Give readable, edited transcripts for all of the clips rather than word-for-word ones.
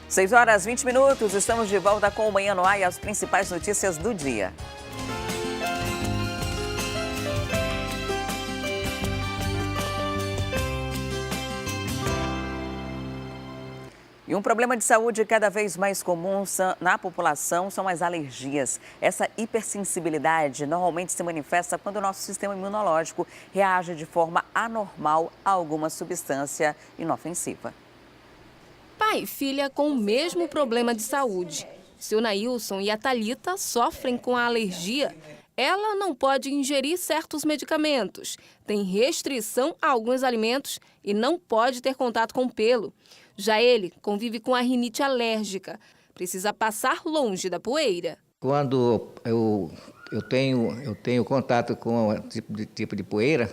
6h20, estamos de volta com o Manhã no Ar e as principais notícias do dia. E um problema de saúde cada vez mais comum na população são as alergias. Essa hipersensibilidade normalmente se manifesta quando o nosso sistema imunológico reage de forma anormal a alguma substância inofensiva. Pai e filha com o mesmo problema de saúde. Seu Nailson e a Thalita sofrem com a alergia. Ela não pode ingerir certos medicamentos, tem restrição a alguns alimentos e não pode ter contato com pelo. Já ele convive com a rinite alérgica, precisa passar longe da poeira. Quando eu tenho contato com tipo de poeira,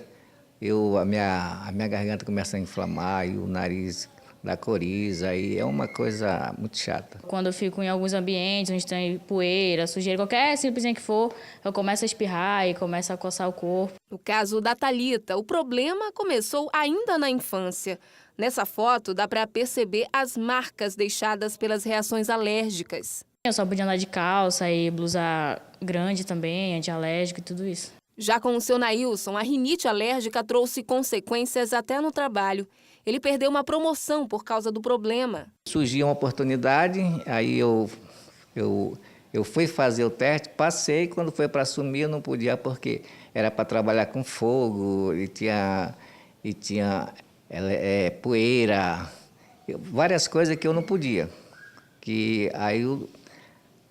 a minha garganta começa a inflamar e o nariz dá coriza, e é uma coisa muito chata. Quando eu fico em alguns ambientes onde tem poeira, sujeira, qualquer simplesinha que for, eu começo a espirrar e começo a coçar o corpo. No caso da Thalita, o problema começou ainda na infância. Nessa foto, dá para perceber as marcas deixadas pelas reações alérgicas. Eu só podia andar de calça e blusa grande também, antialérgico e tudo isso. Já com o seu Nailson, a rinite alérgica trouxe consequências até no trabalho. Ele perdeu uma promoção por causa do problema. Surgiu uma oportunidade, aí eu fui fazer o teste, passei, quando foi para assumir eu não podia porque era para trabalhar com fogo e tinha poeira, várias coisas que eu não podia. Que aí eu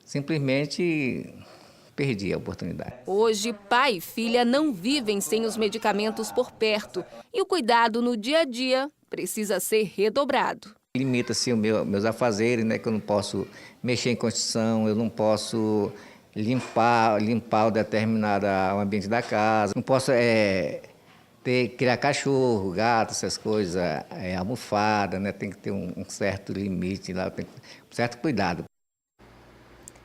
simplesmente perdi a oportunidade. Hoje, pai e filha não vivem sem os medicamentos por perto. E o cuidado no dia a dia precisa ser redobrado. Limita-se os meus afazeres, né, que eu não posso mexer em construção, eu não posso limpar o determinado ambiente da casa, não posso criar cachorro, gato, essas coisas, almofada, né, tem que ter um certo limite, lá, tem um certo cuidado.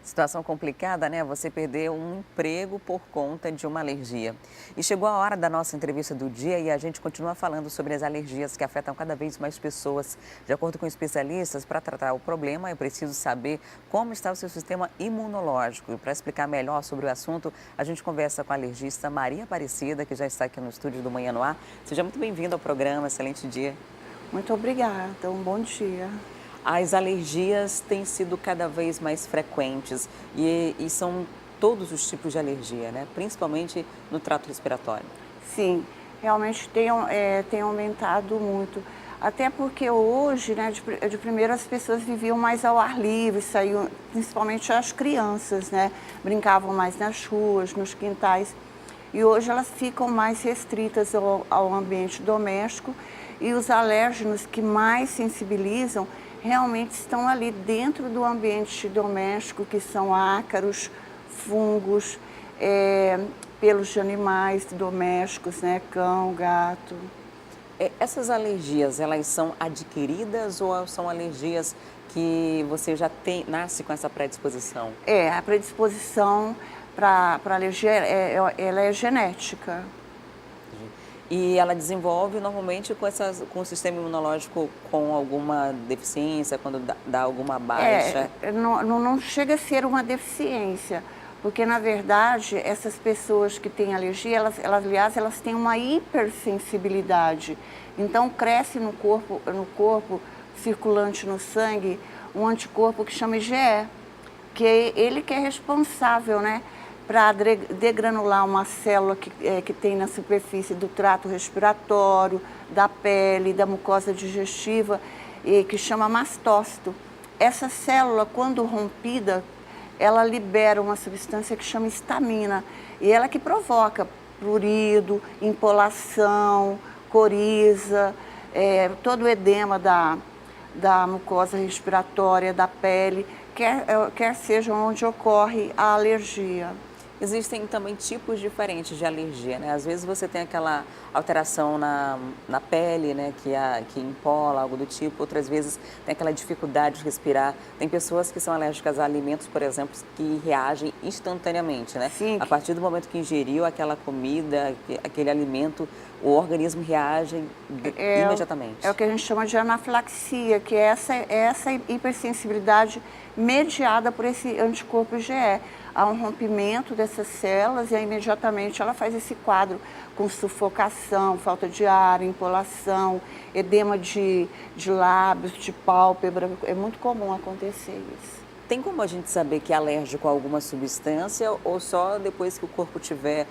Situação complicada, né? Você perdeu um emprego por conta de uma alergia. E chegou a hora da nossa entrevista do dia e a gente continua falando sobre as alergias que afetam cada vez mais pessoas. De acordo com especialistas, para tratar o problema é preciso saber como está o seu sistema imunológico. E para explicar melhor sobre o assunto, a gente conversa com a alergista Maria Aparecida, que já está aqui no estúdio do Manhã no Ar. Seja muito bem-vinda ao programa, excelente dia. Muito obrigada, um bom dia. As alergias têm sido cada vez mais frequentes e são todos os tipos de alergia, né? Principalmente no trato respiratório. Sim, realmente tem aumentado muito. Até porque hoje, né, de primeiro as pessoas viviam mais ao ar livre, saíam, principalmente as crianças, né? Brincavam mais nas ruas, nos quintais. E hoje elas ficam mais restritas ao ambiente doméstico e os alérgenos que mais sensibilizam realmente estão ali dentro do ambiente doméstico, que são ácaros, fungos, pelos de animais domésticos, né? Cão, gato. Essas alergias, elas são adquiridas ou são alergias que você já nasce com essa predisposição? A predisposição para alergia, ela é genética. E ela desenvolve normalmente com o sistema imunológico com alguma deficiência, quando dá alguma baixa? Não chega a ser uma deficiência, porque na verdade essas pessoas que têm alergia, elas têm uma hipersensibilidade. Então cresce no corpo circulante no sangue um anticorpo que chama IgE, que é ele que é responsável, né, para degranular uma célula que tem na superfície do trato respiratório, da pele, da mucosa digestiva, que chama mastócito. Essa célula, quando rompida, ela libera uma substância que chama histamina, e ela que provoca prurido, impolação, coriza, todo o edema da mucosa respiratória, da pele, quer seja onde ocorre a alergia. Existem também tipos diferentes de alergia, né? Às vezes você tem aquela alteração na pele, né? Que empola, algo do tipo. Outras vezes tem aquela dificuldade de respirar. Tem pessoas que são alérgicas a alimentos, por exemplo, que reagem instantaneamente, né? Sim. A partir do momento que ingeriu aquela comida, aquele alimento, o organismo reage imediatamente. É o que a gente chama de anafilaxia, que é essa hipersensibilidade mediada por esse anticorpo IgE. Há um rompimento dessas células e aí, imediatamente ela faz esse quadro com sufocação, falta de ar, impolação, edema de lábios, de pálpebra. É muito comum acontecer isso. Tem como a gente saber que é alérgico a alguma substância ou só depois que o corpo tiver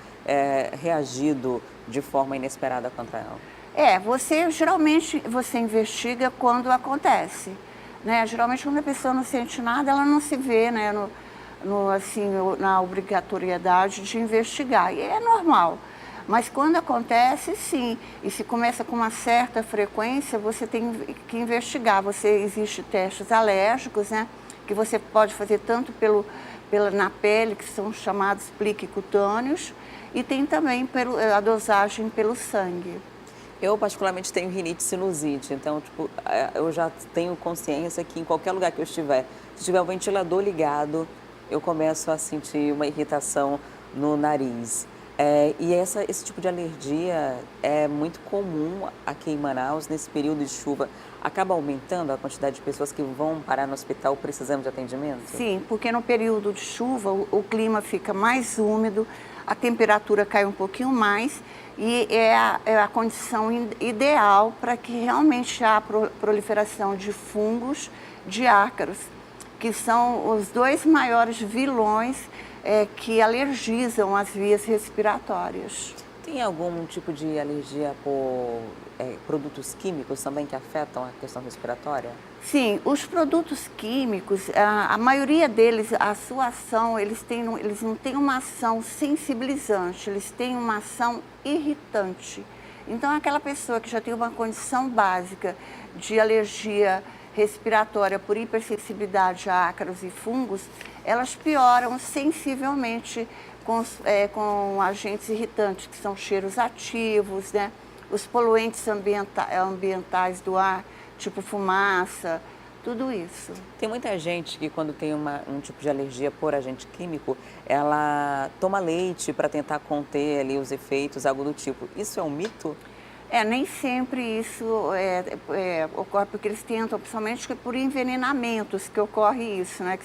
reagido de forma inesperada contra ela? Geralmente você investiga quando acontece, né? Geralmente quando a pessoa não sente nada, ela não se vê, né, na obrigatoriedade de investigar, e é normal. Mas quando acontece, sim, e se começa com uma certa frequência, você tem que investigar. Existe testes alérgicos, né, que você pode fazer tanto na pele, que são chamados pliquicutâneos, e tem também a dosagem pelo sangue. Eu, particularmente, tenho rinite sinusite, então, tipo, eu já tenho consciência que em qualquer lugar que eu estiver, se tiver o ventilador ligado, eu começo a sentir uma irritação no nariz. E esse tipo de alergia é muito comum aqui em Manaus, nesse período de chuva. Acaba aumentando a quantidade de pessoas que vão parar no hospital precisando de atendimento? Sim, porque no período de chuva o clima fica mais úmido, a temperatura cai um pouquinho mais e é a condição ideal para que realmente há proliferação de fungos, de ácaros, que são os dois maiores vilões que alergizam as vias respiratórias. Tem algum tipo de alergia por produtos químicos também que afetam a questão respiratória? Sim, os produtos químicos, a maioria deles, a sua ação, eles não têm uma ação sensibilizante, eles têm uma ação irritante. Então, aquela pessoa que já tem uma condição básica de alergia respiratória por hipersensibilidade a ácaros e fungos, elas pioram sensivelmente com agentes irritantes, que são cheiros ativos, né? Os poluentes ambientais do ar, tipo fumaça, tudo isso. Tem muita gente que quando tem um tipo de alergia por agente químico, ela toma leite para tentar conter ali os efeitos, algo do tipo. Isso é um mito? Nem sempre isso ocorre, porque eles tentam, principalmente por envenenamentos que ocorre isso, né?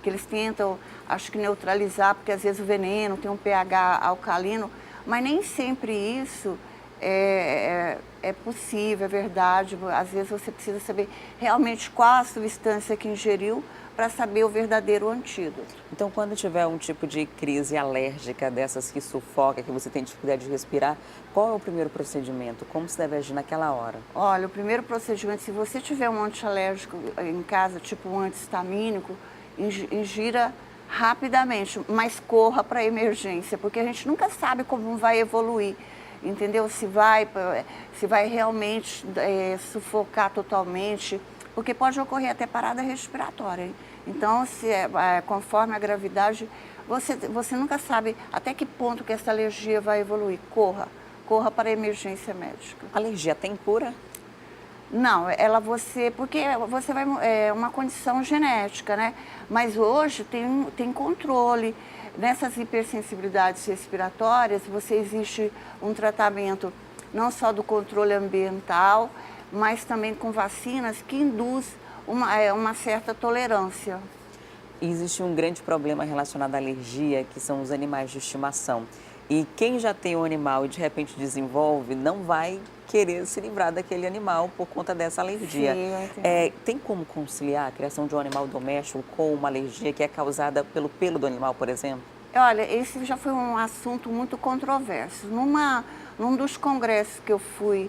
Que eles tentam, acho que neutralizar, porque às vezes o veneno tem um pH alcalino, mas nem sempre isso é possível, é verdade. Às vezes você precisa saber realmente qual a substância que ingeriu para saber o verdadeiro antídoto. Então, quando tiver um tipo de crise alérgica dessas que sufoca, que você tem dificuldade de respirar, qual é o primeiro procedimento? Como se deve agir naquela hora? Olha, o primeiro procedimento, se você tiver um antialérgico em casa, tipo um anti-histamínico, ingira rapidamente, mas corra para a emergência, porque a gente nunca sabe como vai evoluir, entendeu? Se vai realmente sufocar totalmente, porque pode ocorrer até parada respiratória, hein? Então, conforme a gravidade, você nunca sabe até que ponto que essa alergia vai evoluir. Corra para a emergência médica. A alergia tem cura? Não, porque você vai, é uma condição genética, né? Mas hoje tem controle. Nessas hipersensibilidades respiratórias, existe um tratamento não só do controle ambiental, mas também com vacinas que induz uma certa tolerância. Existe um grande problema relacionado à alergia, que são os animais de estimação. E quem já tem um animal e de repente desenvolve, não vai querer se livrar daquele animal por conta dessa alergia. Sim, eu entendo. Tem como conciliar a criação de um animal doméstico com uma alergia que é causada pelo pelo do animal, por exemplo? Olha, esse já foi um assunto muito controverso. Num dos congressos que eu fui,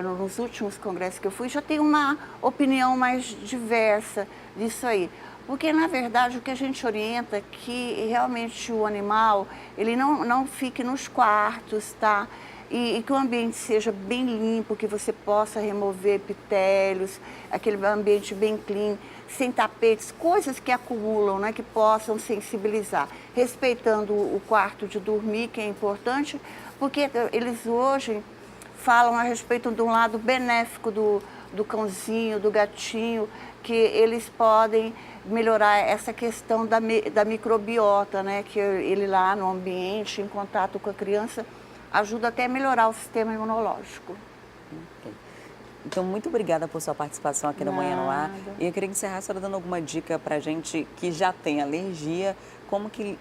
nos últimos congressos que eu fui, já tem uma opinião mais diversa disso aí. Porque, na verdade, o que a gente orienta é que realmente o animal, ele não fique nos quartos, tá? e que o ambiente seja bem limpo, que você possa remover epitélios, aquele ambiente bem clean, sem tapetes, coisas que acumulam, né, que possam sensibilizar. Respeitando o quarto de dormir, que é importante, porque eles hoje falam a respeito de um lado benéfico do cãozinho, do gatinho, que eles podem melhorar essa questão da microbiota, né, que ele lá no ambiente, em contato com a criança, ajuda até a melhorar o sistema imunológico. Okay. Então, muito obrigada por sua participação aqui no Manhã no Ar. E eu queria encerrar a senhora dando alguma dica para a gente que já tem alergia,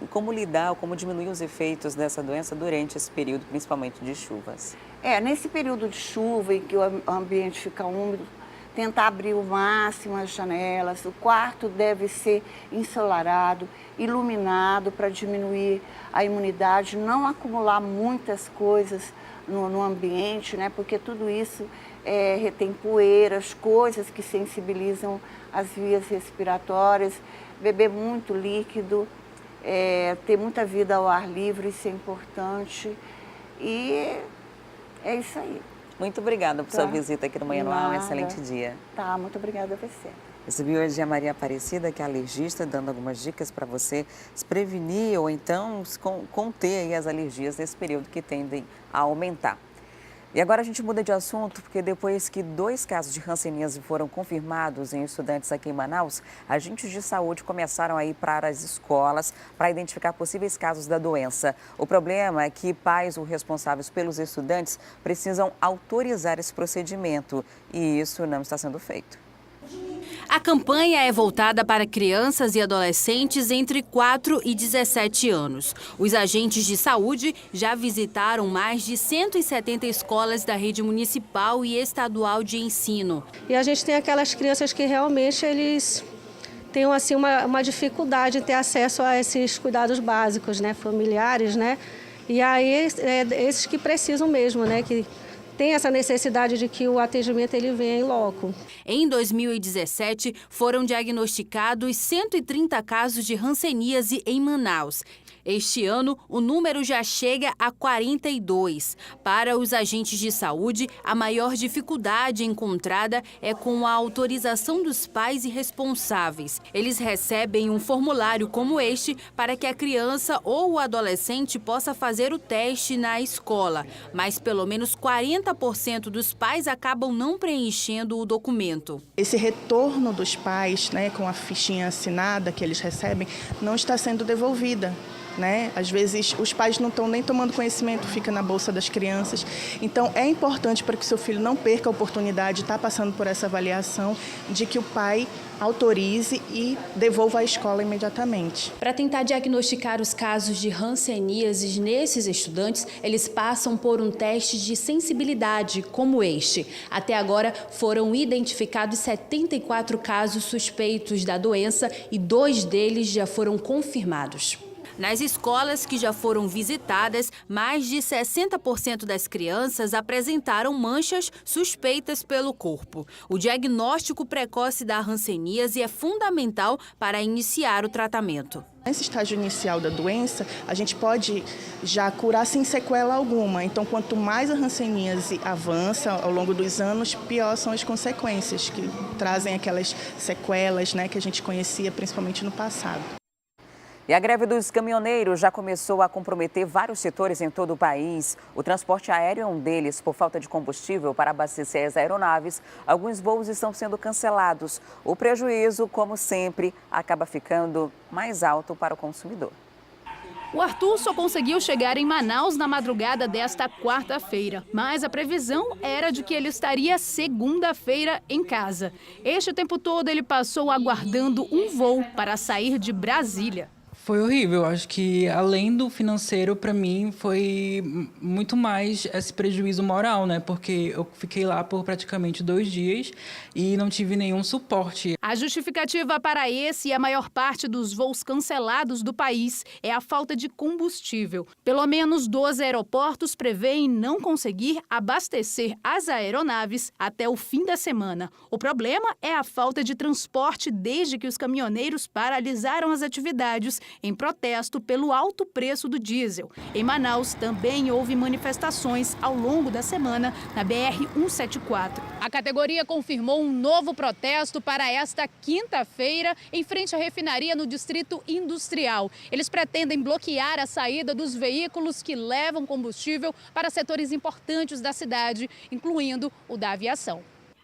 como lidar ou como diminuir os efeitos dessa doença durante esse período, principalmente de chuvas. Nesse período de chuva em que o ambiente fica úmido, tentar abrir o máximo as janelas, o quarto deve ser ensolarado, iluminado para diminuir a imunidade, não acumular muitas coisas no ambiente, né? Porque tudo isso retém poeiras, coisas que sensibilizam as vias respiratórias, beber muito líquido, ter muita vida ao ar livre, isso é importante. E é isso aí. Muito obrigada por sua visita aqui no Manhã no Ar. Um excelente dia. Tá, muito obrigada a você. Recebi hoje a Maria Aparecida, que é alergista, dando algumas dicas para você se prevenir ou então conter aí as alergias nesse período que tendem a aumentar. E agora a gente muda de assunto, porque depois que 2 casos de hanseníase foram confirmados em estudantes aqui em Manaus, agentes de saúde começaram a ir para as escolas para identificar possíveis casos da doença. O problema é que pais ou responsáveis pelos estudantes precisam autorizar esse procedimento e isso não está sendo feito. A campanha é voltada para crianças e adolescentes entre 4 e 17 anos. Os agentes de saúde já visitaram mais de 170 escolas da rede municipal e estadual de ensino. E a gente tem aquelas crianças que realmente eles têm assim, uma dificuldade em ter acesso a esses cuidados básicos, né, familiares, né? E aí esses que precisam mesmo, né, que tem essa necessidade de que o atendimento ele venha em loco. Em 2017, foram diagnosticados 130 casos de hanseníase em Manaus. Este ano, o número já chega a 42. Para os agentes de saúde, a maior dificuldade encontrada é com a autorização dos pais e responsáveis. Eles recebem um formulário como este para que a criança ou o adolescente possa fazer o teste na escola, mas pelo menos 40% dos pais acabam não preenchendo o documento. Esse retorno dos pais, né, com a fichinha assinada que eles recebem, não está sendo devolvida. Né? Às vezes os pais não estão nem tomando conhecimento, fica na bolsa das crianças. Então é importante para que o seu filho não perca a oportunidade de estar passando por essa avaliação, de que o pai autorize e devolva à escola imediatamente. Para tentar diagnosticar os casos de hanseníase nesses estudantes, eles passam por um teste de sensibilidade como este. Até agora foram identificados 74 casos suspeitos da doença e 2 deles já foram confirmados. Nas escolas que já foram visitadas, mais de 60% das crianças apresentaram manchas suspeitas pelo corpo. O diagnóstico precoce da hanseníase é fundamental para iniciar o tratamento. Nesse estágio inicial da doença, a gente pode já curar sem sequela alguma. Então, quanto mais a hanseníase avança ao longo dos anos, pior são as consequências, que trazem aquelas sequelas, né, que a gente conhecia principalmente no passado. E a greve dos caminhoneiros já começou a comprometer vários setores em todo o país. O transporte aéreo é um deles. Por falta de combustível para abastecer as aeronaves, alguns voos estão sendo cancelados. O prejuízo, como sempre, acaba ficando mais alto para o consumidor. O Arthur só conseguiu chegar em Manaus na madrugada desta quarta-feira, mas a previsão era de que ele estaria segunda-feira em casa. Este tempo todo ele passou aguardando um voo para sair de Brasília. Foi horrível, acho que além do financeiro, para mim, foi muito mais esse prejuízo moral, né? Porque eu fiquei lá por praticamente 2 dias e não tive nenhum suporte. A justificativa para esse e a maior parte dos voos cancelados do país é a falta de combustível. Pelo menos 12 aeroportos prevêem não conseguir abastecer as aeronaves até o fim da semana. O problema é a falta de transporte desde que os caminhoneiros paralisaram as atividades em protesto pelo alto preço do diesel. Em Manaus, também houve manifestações ao longo da semana na BR-174. A categoria confirmou um novo protesto para esta quinta-feira em frente à refinaria no Distrito Industrial. Eles pretendem bloquear a saída dos veículos que levam combustível para setores importantes da cidade, incluindo o da aviação.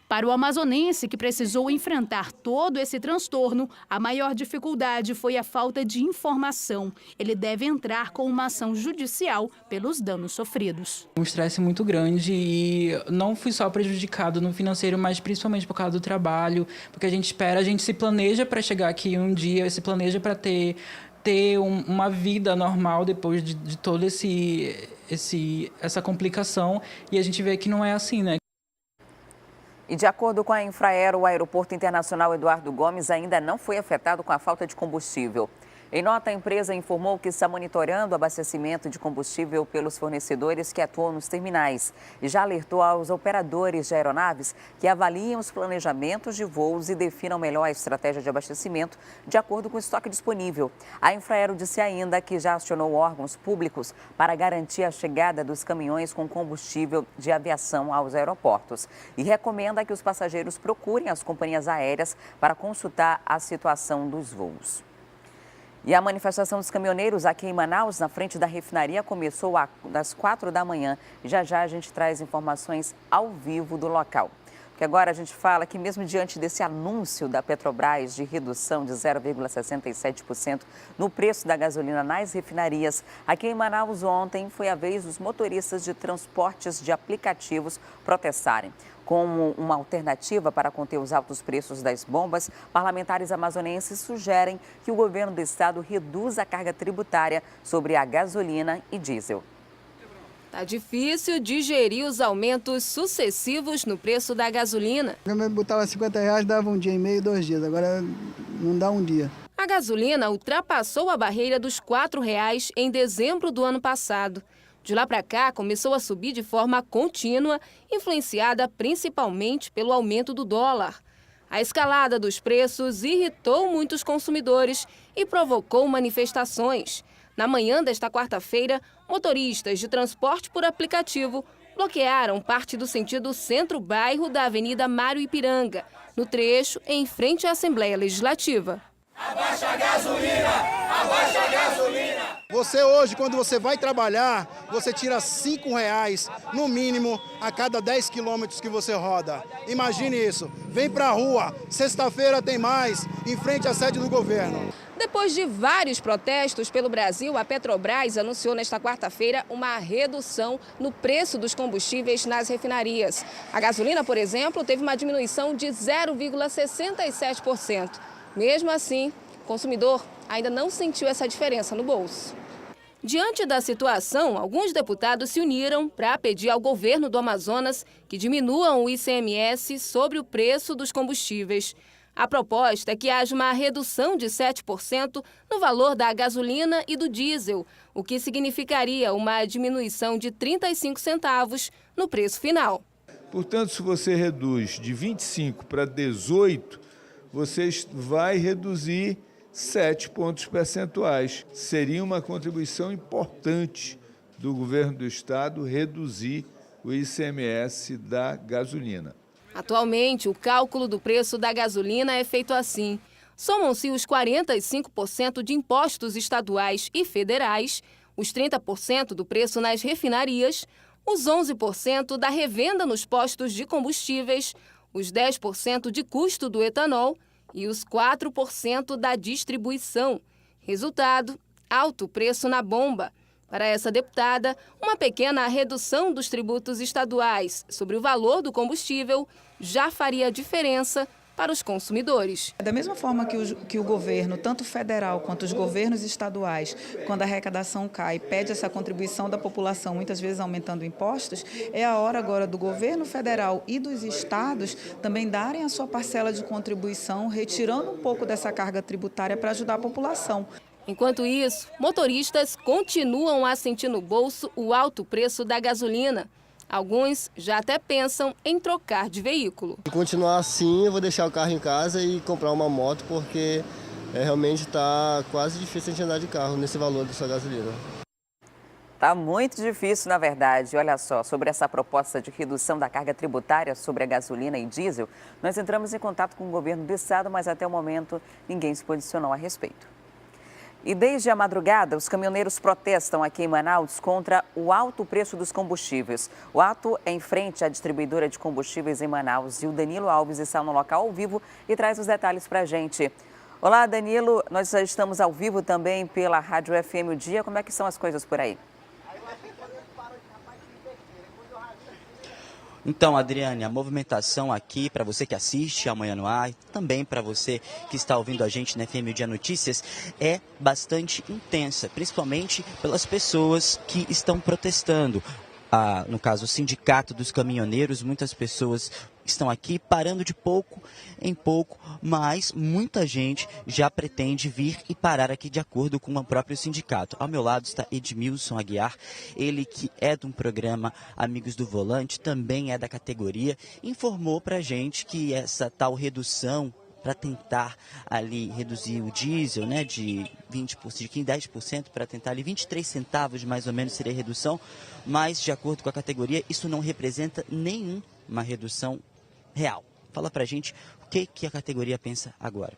Para o amazonense, que precisou enfrentar todo esse transtorno, a maior dificuldade foi a falta de informação. Ele deve entrar com uma ação judicial pelos danos sofridos. Um estresse muito grande e não fui só prejudicado no financeiro, mas principalmente por causa do trabalho, porque a gente se planeja para chegar aqui um dia, se planeja para ter uma vida normal depois de toda essa complicação, e a gente vê que não é assim, né? E de acordo com a Infraero, o Aeroporto Internacional Eduardo Gomes ainda não foi afetado com a falta de combustível. Em nota, a empresa informou que está monitorando o abastecimento de combustível pelos fornecedores que atuam nos terminais e já alertou aos operadores de aeronaves que avaliem os planejamentos de voos e definam melhor a estratégia de abastecimento de acordo com o estoque disponível. A Infraero disse ainda que já acionou órgãos públicos para garantir a chegada dos caminhões com combustível de aviação aos aeroportos e recomenda que os passageiros procurem as companhias aéreas para consultar a situação dos voos. E a manifestação dos caminhoneiros aqui em Manaus, na frente da refinaria, começou das 4 da manhã. Já já a gente traz informações ao vivo do local. Porque agora a gente fala que mesmo diante desse anúncio da Petrobras de redução de 0,67% no preço da gasolina nas refinarias, aqui em Manaus ontem foi a vez dos motoristas de transportes de aplicativos protestarem. Como uma alternativa para conter os altos preços das bombas, parlamentares amazonenses sugerem que o governo do estado reduza a carga tributária sobre a gasolina e diesel. Tá difícil digerir os aumentos sucessivos no preço da gasolina. Eu botava R$50, dava um dia e meio, 2 dias. Agora não dá um dia. A gasolina ultrapassou a barreira dos R$4 em dezembro do ano passado. De lá para cá, começou a subir de forma contínua, influenciada principalmente pelo aumento do dólar. A escalada dos preços irritou muitos consumidores e provocou manifestações. Na manhã desta quarta-feira, motoristas de transporte por aplicativo bloquearam parte do sentido centro-bairro da Avenida Mário Ipiranga, no trecho em frente à Assembleia Legislativa. Abaixa a gasolina! Abaixa a gasolina! Você hoje, quando você vai trabalhar, você tira R$5 no mínimo a cada 10 quilômetros que você roda. Imagine isso. Vem pra rua, sexta-feira tem mais, em frente à sede do governo. Depois de vários protestos pelo Brasil, a Petrobras anunciou nesta quarta-feira uma redução no preço dos combustíveis nas refinarias. A gasolina, por exemplo, teve uma diminuição de 0,67%. Mesmo assim, o consumidor ainda não sentiu essa diferença no bolso. Diante da situação, alguns deputados se uniram para pedir ao governo do Amazonas que diminuam o ICMS sobre o preço dos combustíveis. A proposta é que haja uma redução de 7% no valor da gasolina e do diesel, o que significaria uma diminuição de 35 centavos no preço final. Portanto, se você reduz de 25 para 18, você vai reduzir 7 pontos percentuais. Seria uma contribuição importante do governo do estado reduzir o ICMS da gasolina. Atualmente, o cálculo do preço da gasolina é feito assim. Somam-se os 45% de impostos estaduais e federais, os 30% do preço nas refinarias, os 11% da revenda nos postos de combustíveis, os 10% de custo do etanol e os 4% da distribuição. Resultado, alto preço na bomba. Para essa deputada, uma pequena redução dos tributos estaduais sobre o valor do combustível já faria diferença para os consumidores. Da mesma forma que o governo, tanto federal quanto os governos estaduais, quando a arrecadação cai, pede essa contribuição da população, muitas vezes aumentando impostos, é a hora agora do governo federal e dos estados também darem a sua parcela de contribuição, retirando um pouco dessa carga tributária para ajudar a população. Enquanto isso, motoristas continuam a sentir no bolso o alto preço da gasolina. Alguns já até pensam em trocar de veículo. Se continuar assim, eu vou deixar o carro em casa e comprar uma moto, porque realmente está quase difícil a gente andar de carro nesse valor dessa gasolina. Tá muito difícil, na verdade. Olha só, sobre essa proposta de redução da carga tributária sobre a gasolina e diesel, nós entramos em contato com o governo do estado, mas até o momento ninguém se posicionou a respeito. E desde a madrugada, os caminhoneiros protestam aqui em Manaus contra o alto preço dos combustíveis. O ato é em frente à distribuidora de combustíveis em Manaus e o Danilo Alves está no local ao vivo e traz os detalhes para a gente. Olá, Danilo, nós já estamos ao vivo também pela Rádio FM O Dia. Como é que são as coisas por aí? Então, Adriane, a movimentação aqui, para você que assiste Amanhã no Ar, também para você que está ouvindo a gente na FM O Dia Notícias, é bastante intensa, principalmente pelas pessoas que estão protestando. No caso, o Sindicato dos Caminhoneiros, muitas pessoas estão aqui parando de pouco em pouco, mas muita gente já pretende vir e parar aqui de acordo com o próprio sindicato. Ao meu lado está Edmilson Aguiar, ele que é de um programa Amigos do Volante, também é da categoria, informou para a gente que essa tal redução para tentar ali reduzir o diesel, né, de 10% para tentar ali 23 centavos mais ou menos seria a redução, mas de acordo com a categoria isso não representa nenhuma redução real. Fala pra gente o que a categoria pensa agora.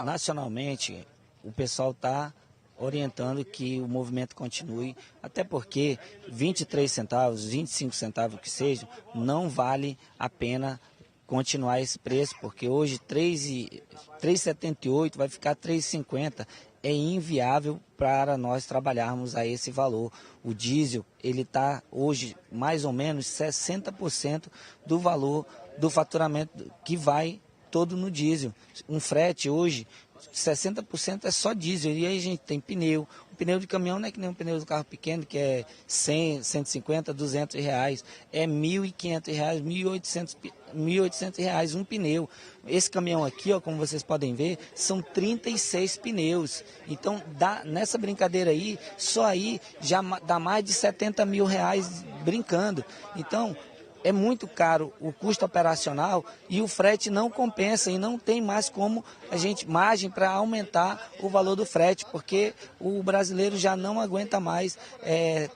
Nacionalmente o pessoal está orientando que o movimento continue, até porque 23 centavos, 25 centavos que seja, não vale a pena continuar esse preço, porque hoje 3,78 vai ficar 3,50. É inviável para nós trabalharmos a esse valor. O diesel, ele está hoje mais ou menos 60% do valor do faturamento que vai todo no diesel. Um frete hoje, 60% é só diesel, e aí a gente tem pneu. O pneu de caminhão não é que nem um pneu do carro pequeno, que é 100, 150, 200 reais. É 1.500 reais, 1.800 reais um pneu. Esse caminhão aqui, ó, como vocês podem ver, são 36 pneus. Então, nessa brincadeira aí, só aí já dá mais de 70 mil reais brincando. Então, é muito caro o custo operacional e o frete não compensa e não tem mais como a gente margem para aumentar o valor do frete, porque o brasileiro já não aguenta mais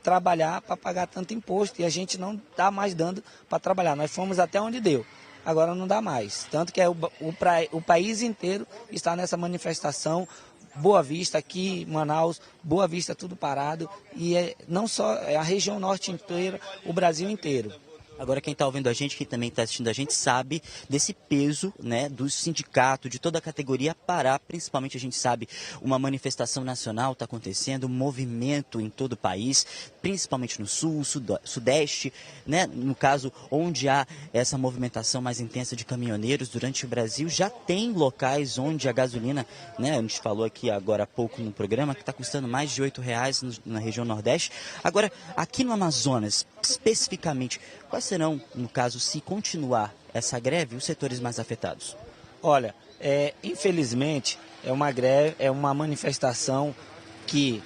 trabalhar para pagar tanto imposto e a gente não está mais dando para trabalhar. Nós fomos até onde deu, agora não dá mais. Tanto que o país inteiro está nessa manifestação. Boa Vista aqui, Manaus, Boa Vista tudo parado e não só a região norte inteira, o Brasil inteiro. Agora quem está ouvindo a gente, quem também está assistindo a gente, sabe desse peso, né, do sindicato, de toda a categoria parar, principalmente a gente sabe, uma manifestação nacional está acontecendo, um movimento em todo o país, principalmente no sul, sudeste, né, no caso onde há essa movimentação mais intensa de caminhoneiros durante o Brasil, já tem locais onde a gasolina, né, a gente falou aqui agora há pouco no programa, que está custando mais de R$8 na região Nordeste. Agora, aqui no Amazonas, especificamente, quais serão, no caso, se continuar essa greve, os setores mais afetados? Olha, infelizmente, é uma greve, é uma manifestação que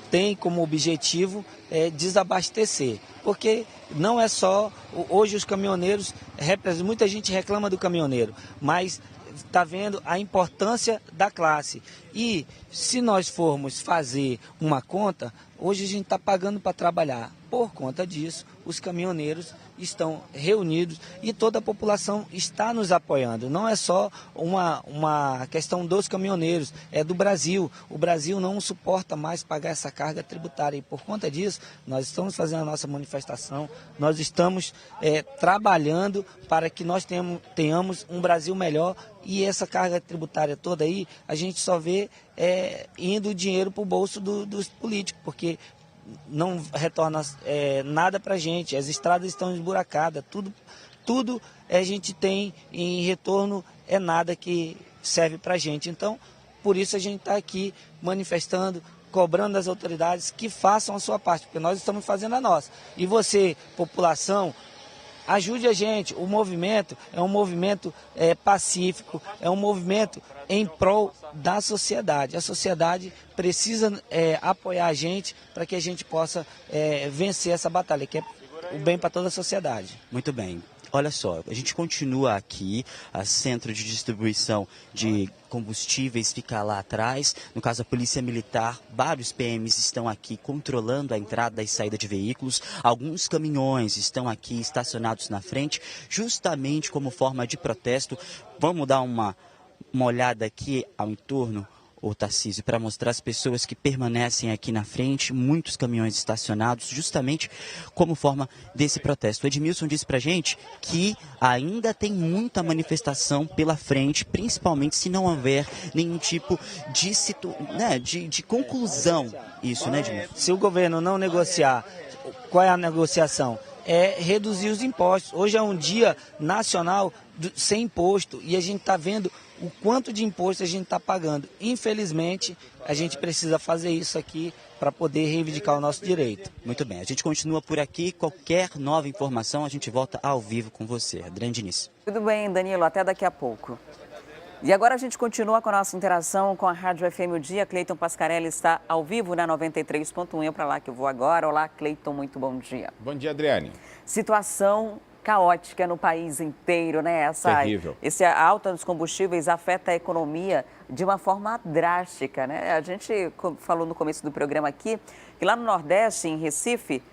tem como objetivo desabastecer, porque não é só, hoje os caminhoneiros, muita gente reclama do caminhoneiro, mas está vendo a importância da classe. E se nós formos fazer uma conta, hoje a gente está pagando para trabalhar. Por conta disso, os caminhoneiros estão reunidos e toda a população está nos apoiando. Não é só uma questão dos caminhoneiros, é do Brasil. O Brasil não suporta mais pagar essa carga tributária e por conta disso, nós estamos fazendo a nossa manifestação, nós estamos trabalhando para que nós tenhamos um Brasil melhor e essa carga tributária toda aí, a gente só vê indo dinheiro para o bolso dos políticos, porque não retorna nada para a gente, as estradas estão esburacadas, tudo a gente tem em retorno, nada que serve para a gente. Então, por isso a gente está aqui manifestando, cobrando das autoridades que façam a sua parte, porque nós estamos fazendo a nossa. E você, população, ajude a gente. O movimento é um movimento pacífico, é um movimento em prol da sociedade. A sociedade precisa apoiar a gente para que a gente possa vencer essa batalha, que é o bem para toda a sociedade. Muito bem. olha só, a gente continua aqui, a centro de distribuição de combustíveis fica lá atrás. No caso, a Polícia Militar, vários PMs estão aqui controlando a entrada e saída de veículos. Alguns caminhões estão aqui estacionados na frente, justamente como forma de protesto. Vamos dar uma olhada aqui ao entorno, ô Tarcísio, para mostrar as pessoas que permanecem aqui na frente, muitos caminhões estacionados, justamente como forma desse protesto. O Edmilson disse pra gente que ainda tem muita manifestação pela frente, principalmente se não houver nenhum tipo de conclusão. Isso, né, Edmilson? Se o governo não negociar, qual é a negociação? É reduzir os impostos. Hoje é um dia nacional sem imposto e a gente está vendo o quanto de imposto a gente está pagando. Infelizmente, a gente precisa fazer isso aqui para poder reivindicar o nosso direito. Muito bem, a gente continua por aqui. Qualquer nova informação, a gente volta ao vivo com você. Adriane Diniz. Tudo bem, Danilo, até daqui a pouco. E agora a gente continua com a nossa interação com a Rádio FM O Dia. Cleiton Pascarelli está ao vivo na 93.1. É para lá que eu vou agora. Olá, Cleiton, muito bom dia. Bom dia, Adriane. Situação caótica no país inteiro, né? Terrível. A alta dos combustíveis afeta a economia de uma forma drástica, né? A gente falou no começo do programa aqui que lá no Nordeste, em Recife,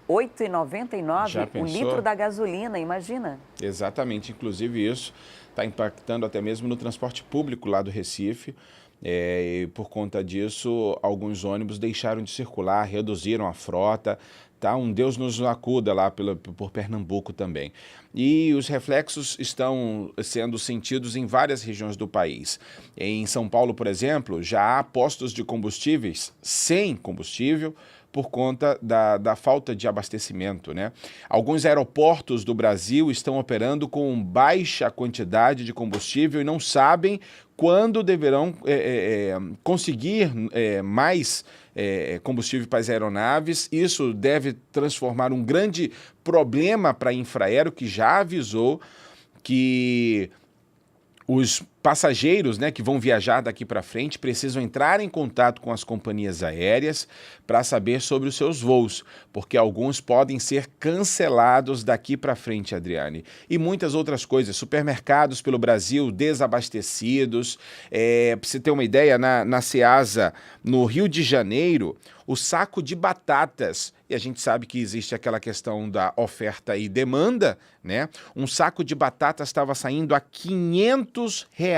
R$ 8,99 o litro da gasolina, imagina. Exatamente, inclusive isso está impactando até mesmo no transporte público lá do Recife. E por conta disso, alguns ônibus deixaram de circular, reduziram a frota. Tá? Um Deus nos acuda lá por Pernambuco também. E os reflexos estão sendo sentidos em várias regiões do país. Em São Paulo, por exemplo, já há postos de combustíveis sem combustível por conta da falta de abastecimento, né? Alguns aeroportos do Brasil estão operando com baixa quantidade de combustível e não sabem quando deverão conseguir mais combustível para as aeronaves. Isso deve transformar um grande problema para a Infraero, que já avisou que os passageiros, né, que vão viajar daqui para frente precisam entrar em contato com as companhias aéreas para saber sobre os seus voos, porque alguns podem ser cancelados daqui para frente, Adriane. E muitas outras coisas, supermercados pelo Brasil desabastecidos. Para você ter uma ideia, na Ceasa, no Rio de Janeiro, o saco de batatas, e a gente sabe que existe aquela questão da oferta e demanda, né? Um saco de batatas estava saindo a R$500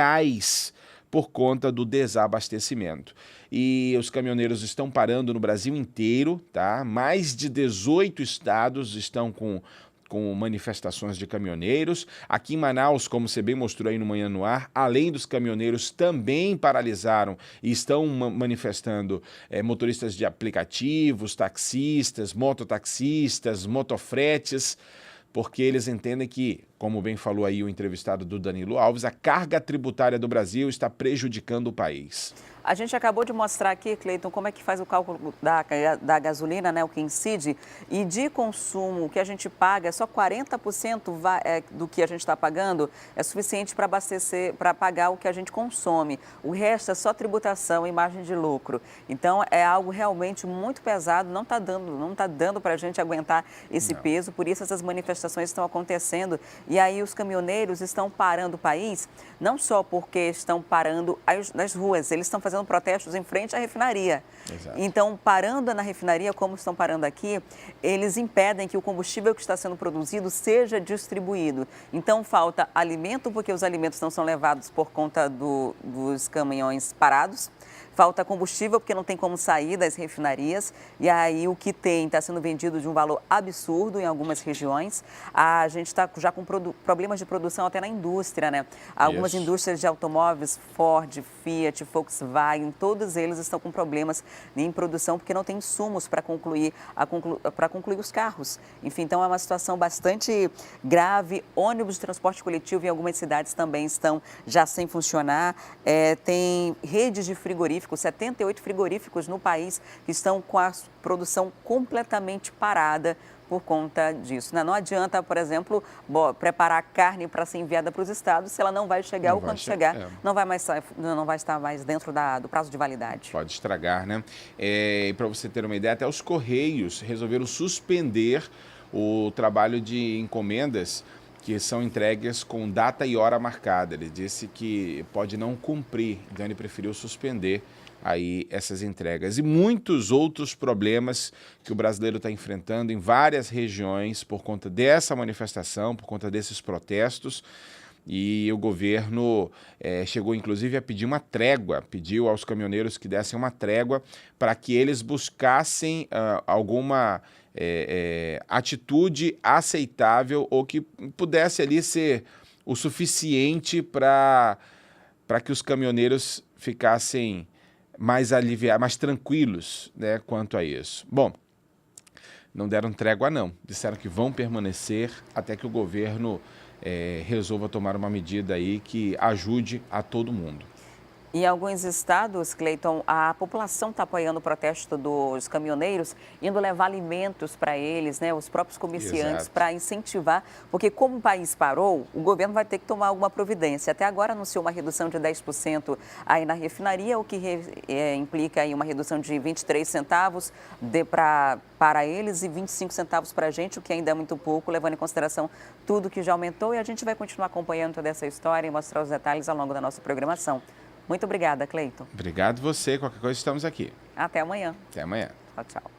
por conta do desabastecimento. E os caminhoneiros estão parando no Brasil inteiro, tá? Mais de 18 estados estão com manifestações de caminhoneiros. Aqui em Manaus, como você bem mostrou aí no Manhã no Ar, além dos caminhoneiros, também paralisaram e estão manifestando motoristas de aplicativos, taxistas, mototaxistas, motofretes, porque eles entendem que, como bem falou aí o entrevistado do Danilo Alves, a carga tributária do Brasil está prejudicando o país. A gente acabou de mostrar aqui, Cleiton, como é que faz o cálculo da gasolina, né, o que incide, e de consumo, o que a gente paga, só 40% do que a gente está pagando é suficiente para abastecer, para pagar o que a gente consome. O resto é só tributação e margem de lucro. Então, é algo realmente muito pesado, não está dando para a gente aguentar esse peso, por isso essas manifestações estão acontecendo. E aí os caminhoneiros estão parando o país, não só porque estão parando nas ruas, eles estão fazendo protestos em frente à refinaria. Exato. Então, parando na refinaria, como estão parando aqui, eles impedem que o combustível que está sendo produzido seja distribuído. Então, falta alimento, porque os alimentos não são levados por conta dos caminhões parados. Falta combustível, porque não tem como sair das refinarias. E aí, o que tem está sendo vendido de um valor absurdo em algumas regiões. A gente está já com problemas de produção até na indústria, né? Algumas indústrias de automóveis, Ford, Fiat, Volkswagen, todos eles estão com problemas em produção, porque não tem insumos para concluir os carros. Enfim, então é uma situação bastante grave. Ônibus de transporte coletivo em algumas cidades também estão já sem funcionar. Tem redes de frigoríficos, 78 frigoríficos no país que estão com a produção completamente parada por conta disso. Não adianta, por exemplo, preparar carne para ser enviada para os estados se ela não vai chegar, ou quando chegar, não vai estar mais dentro do prazo de validade. Pode estragar, né? E para você ter uma ideia, até os Correios resolveram suspender o trabalho de encomendas que são entregues com data e hora marcada. Ele disse que pode não cumprir, então ele preferiu suspender aí essas entregas. E muitos outros problemas que o brasileiro está enfrentando em várias regiões por conta dessa manifestação, por conta desses protestos. E o governo chegou inclusive a pedir uma trégua, pediu aos caminhoneiros que dessem uma trégua para que eles buscassem alguma atitude aceitável ou que pudesse ali ser o suficiente para que os caminhoneiros ficassem mais aliviados, mais tranquilos, né, quanto a isso. Bom, não deram trégua não, disseram que vão permanecer até que o governo resolva tomar uma medida aí que ajude a todo mundo. Em alguns estados, Cleiton, a população está apoiando o protesto dos caminhoneiros, indo levar alimentos para eles, né, os próprios comerciantes, para incentivar, porque como o país parou, o governo vai ter que tomar alguma providência. Até agora anunciou uma redução de 10% aí na refinaria, o que implica aí uma redução de 23 centavos para eles e 25 centavos para a gente, o que ainda é muito pouco, levando em consideração tudo que já aumentou. E a gente vai continuar acompanhando toda essa história e mostrar os detalhes ao longo da nossa programação. Muito obrigada, Cleiton. Obrigado você. Qualquer coisa, estamos aqui. Até amanhã. Até amanhã. Tchau, tchau.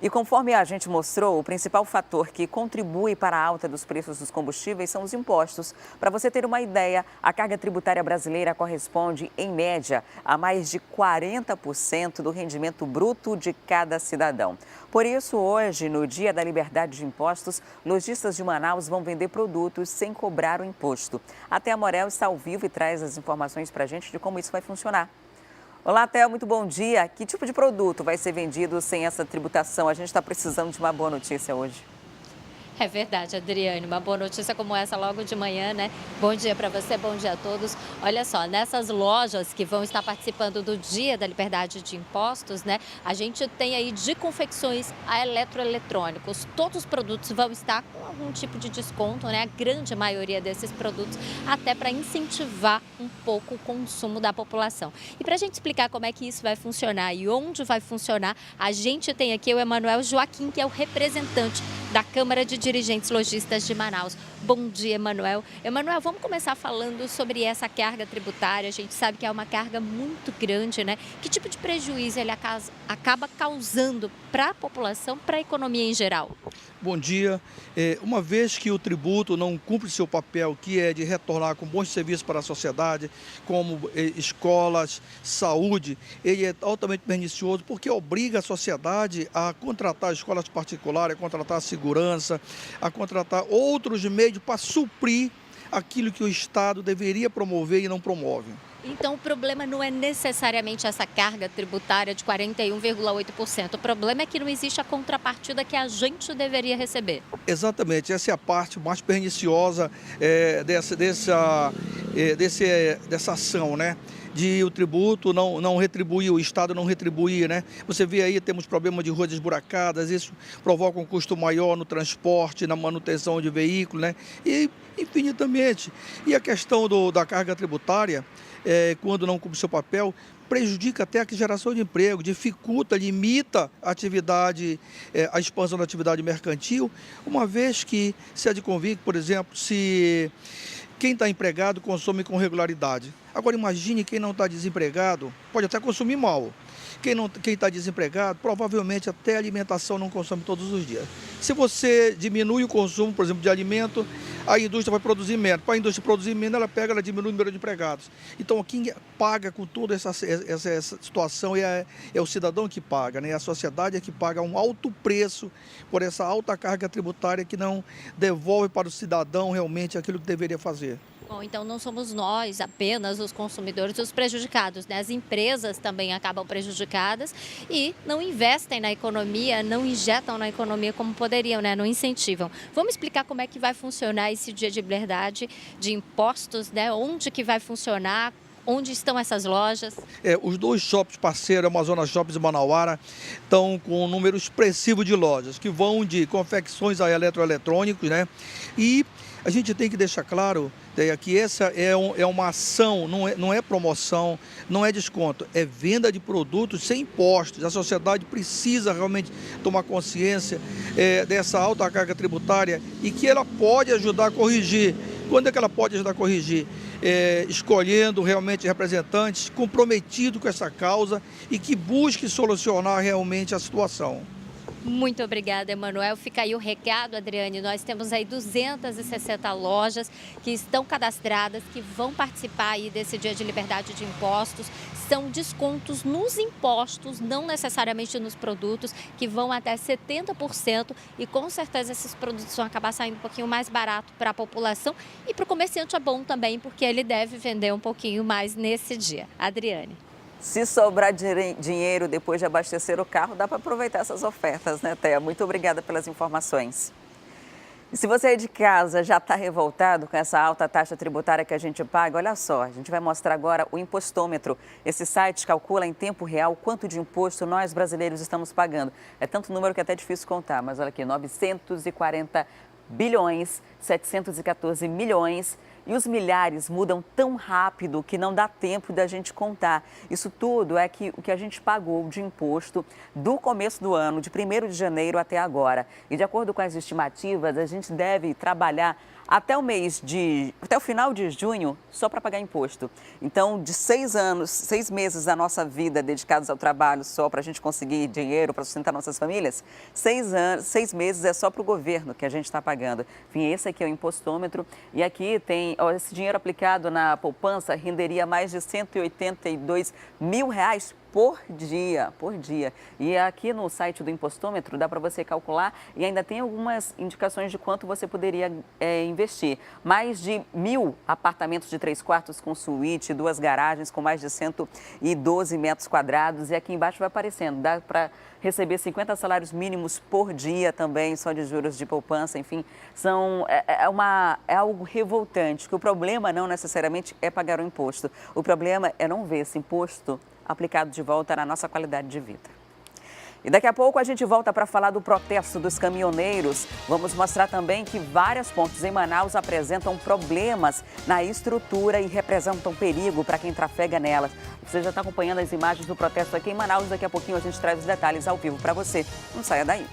E conforme a gente mostrou, o principal fator que contribui para a alta dos preços dos combustíveis são os impostos. Para você ter uma ideia, a carga tributária brasileira corresponde, em média, a mais de 40% do rendimento bruto de cada cidadão. Por isso, hoje, no Dia da Liberdade de Impostos, lojistas de Manaus vão vender produtos sem cobrar o imposto. A Thea Morel está ao vivo e traz as informações para a gente de como isso vai funcionar. Olá, Theo, muito bom dia. Que tipo de produto vai ser vendido sem essa tributação? A gente está precisando de uma boa notícia hoje. É verdade, Adriane. Uma boa notícia como essa logo de manhã, né? Bom dia para você, bom dia a todos. Olha só, nessas lojas que vão estar participando do Dia da Liberdade de Impostos, né? A gente tem aí de confecções a eletroeletrônicos. Todos os produtos vão estar com algum tipo de desconto, né? A grande maioria desses produtos, até para incentivar um pouco o consumo da população. E para a gente explicar como é que isso vai funcionar e onde vai funcionar, a gente tem aqui o Emanuel Joaquim, que é o representante da Câmara de Dirigentes Lojistas de Manaus. Bom dia, Emanuel. Emanuel, vamos começar falando sobre essa carga tributária. A gente sabe que é uma carga muito grande, né? Que tipo de prejuízo ele acaba causando para a população, para a economia em geral? Bom dia. Uma vez que o tributo não cumpre seu papel, que é de retornar com bons serviços para a sociedade, como escolas, saúde, ele é altamente pernicioso porque obriga a sociedade a contratar escolas particulares, a contratar segurança, a contratar outros meios para suprir aquilo que o Estado deveria promover e não promove. Então, o problema não é necessariamente essa carga tributária de 41,8%. O problema é que não existe a contrapartida que a gente deveria receber. Exatamente. Essa é a parte mais perniciosa dessa ação, né? De o tributo não retribuir, o Estado não retribuir, né? Você vê aí, temos problemas de ruas esburacadas, isso provoca um custo maior no transporte, na manutenção de veículos, né? E infinitamente. E a questão da carga tributária, quando não cumpre seu papel, prejudica até a geração de emprego, dificulta, limita a atividade, a expansão da atividade mercantil, uma vez que se é de convicto, por exemplo, se quem está empregado consome com regularidade. Agora imagine quem não está desempregado, pode até consumir mal. Quem está desempregado, provavelmente até alimentação não consome todos os dias. Se você diminui o consumo, por exemplo, de alimento, a indústria vai produzir menos. Para a indústria produzir menos, ela diminui o número de empregados. Então, quem paga com toda essa situação é o cidadão que paga, né? A sociedade é que paga um alto preço por essa alta carga tributária que não devolve para o cidadão realmente aquilo que deveria fazer. Bom, então não somos nós apenas os consumidores os prejudicados, né? As empresas também acabam prejudicadas e não investem na economia, não injetam na economia como poderiam, né? Não incentivam. Vamos explicar como é que vai funcionar esse Dia de Liberdade de Impostos, né? Onde que vai funcionar? Onde estão essas lojas? Os dois shoppings parceiros, Amazonas Shoppings e Manauara, estão com um número expressivo de lojas, que vão de confecções a eletroeletrônicos, né? E A gente tem que deixar claro, Deia, que essa é uma ação, não é promoção, não é desconto, é venda de produtos sem impostos. A sociedade precisa realmente tomar consciência dessa alta carga tributária e que ela pode ajudar a corrigir. Quando é que ela pode ajudar a corrigir? Escolhendo realmente representantes comprometidos com essa causa e que busquem solucionar realmente a situação. Muito obrigada, Emanuel. Fica aí o recado, Adriane. Nós temos aí 260 lojas que estão cadastradas, que vão participar aí desse Dia de Liberdade de Impostos. São descontos nos impostos, não necessariamente nos produtos, que vão até 70% e com certeza esses produtos vão acabar saindo um pouquinho mais barato para a população e para o comerciante é bom também, porque ele deve vender um pouquinho mais nesse dia. Adriane. Se sobrar dinheiro depois de abastecer o carro, dá para aproveitar essas ofertas, né, Thea? Muito obrigada pelas informações. E se você é de casa já está revoltado com essa alta taxa tributária que a gente paga, olha só, a gente vai mostrar agora o Impostômetro. Esse site calcula em tempo real quanto de imposto nós brasileiros estamos pagando. É tanto número que é até difícil contar, mas olha aqui, 940 bilhões, 714 milhões. E os milhares mudam tão rápido que não dá tempo da gente contar. Isso tudo é o que a gente pagou de imposto do começo do ano, de 1º de janeiro até agora. E de acordo com as estimativas, a gente deve trabalhar até o final de junho só para pagar imposto. Então, de 6 meses da nossa vida dedicados ao trabalho só para a gente conseguir dinheiro para sustentar nossas famílias, 6 meses é só para o governo que a gente está pagando. Enfim, esse aqui é o Impostômetro e aqui tem esse dinheiro aplicado na poupança renderia mais de R$182 mil por dia. E aqui no site do Impostômetro dá para você calcular e ainda tem algumas indicações de quanto você poderia investir. Mais de 1.000 apartamentos de 3 quartos com suíte, 2 garagens com mais de 112 metros quadrados. E aqui embaixo vai aparecendo, dá para receber 50 salários mínimos por dia também, só de juros de poupança. Enfim, é algo revoltante, que o problema não necessariamente é pagar o imposto. O problema é não ver esse imposto aplicado de volta na nossa qualidade de vida. E daqui a pouco a gente volta para falar do protesto dos caminhoneiros. Vamos mostrar também que vários pontos em Manaus apresentam problemas na estrutura e representam perigo para quem trafega nelas. Você já está acompanhando as imagens do protesto aqui em Manaus. Daqui a pouquinho a gente traz os detalhes ao vivo para você. Não saia daí.